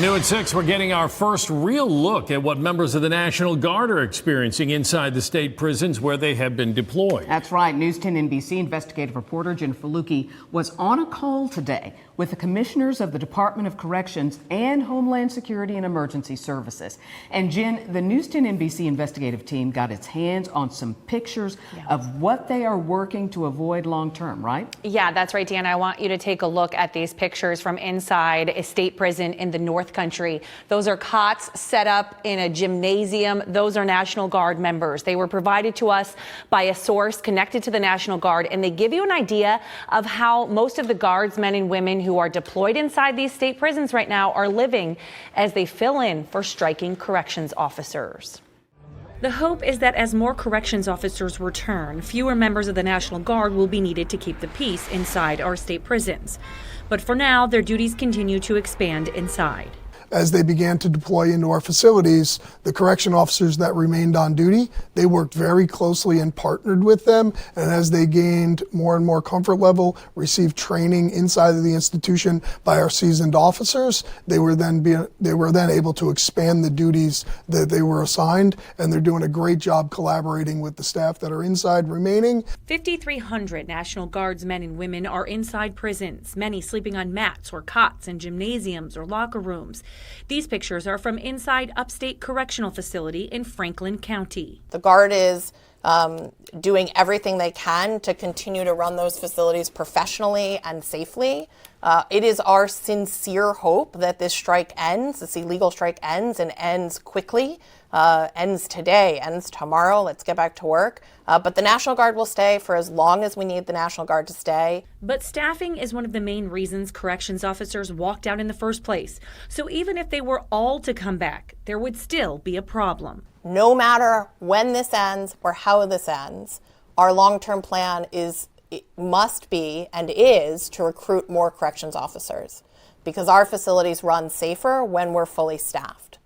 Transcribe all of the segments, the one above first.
New at 6, we're getting our first real look at what members of the National Guard are experiencing inside the state prisons where they have been deployed. That's right. News10NBC investigative reporter Jennifer Lukey was on a call today with the commissioners of the Department of Corrections and Homeland Security and Emergency Services. And Jen, the News10NBC investigative team got its hands on some pictures of what they are working to avoid long term, right? Yeah, that's right, Dan. I want you to take a look at these pictures from inside a state prison in the North Country. Those are cots set up in a gymnasium. Those are National Guard members. They were provided to us by a source connected to the National Guard, and they give you an idea of how most of the Guards men and women who are deployed inside these state prisons right now are living as they fill in for striking corrections officers. The hope is that as more corrections officers return, fewer members of the National Guard will be needed to keep the peace inside our state prisons. But for now, their duties continue to expand inside. As they began to deploy into our facilities, the correction officers that remained on duty, they worked very closely and partnered with them. And as they gained more and more comfort level, received training inside of the institution by our seasoned officers, they were then able to expand the duties that they were assigned. And they're doing a great job collaborating with the staff that are inside remaining. 5,300 National Guards men and women are inside prisons, many sleeping on mats or cots in gymnasiums or locker rooms. These pictures are from inside Upstate Correctional Facility in Franklin County. The Guard is doing everything they can to continue to run those facilities professionally and safely. It is our sincere hope that this strike ends, this illegal strike ends and ends quickly, ends today, ends tomorrow. Let's get back to work. But the National Guard will stay for as long as we need the National Guard to stay. But staffing is one of the main reasons corrections officers walked out in the first place. So even if they were all to come back, there would still be a problem. No matter when this ends or how this ends, our long-term plan must be and is to recruit more corrections officers because our facilities run safer when we're fully staffed.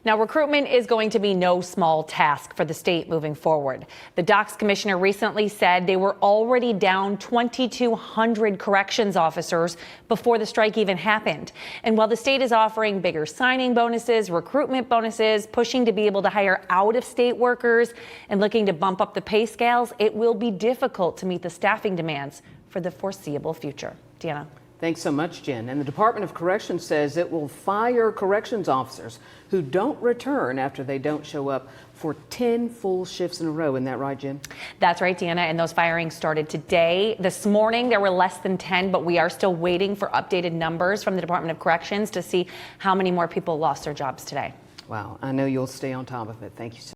Now, recruitment is going to be no small task for the state moving forward. The DOCS commissioner recently said they were already down 2,200 corrections officers before the strike even happened. And while the state is offering bigger signing bonuses, recruitment bonuses, pushing to be able to hire out-of-state workers, and looking to bump up the pay scales, it will be difficult to meet the staffing demands for the foreseeable future. Deanna. Thanks so much, Jen. And the Department of Corrections says it will fire corrections officers who don't return after they don't show up for 10 full shifts in a row. Isn't that right, Jen? That's right, Deanna. And those firings started today. This morning, there were less than 10, but we are still waiting for updated numbers from the Department of Corrections to see how many more people lost their jobs today. Wow. I know you'll stay on top of it. Thank you so much.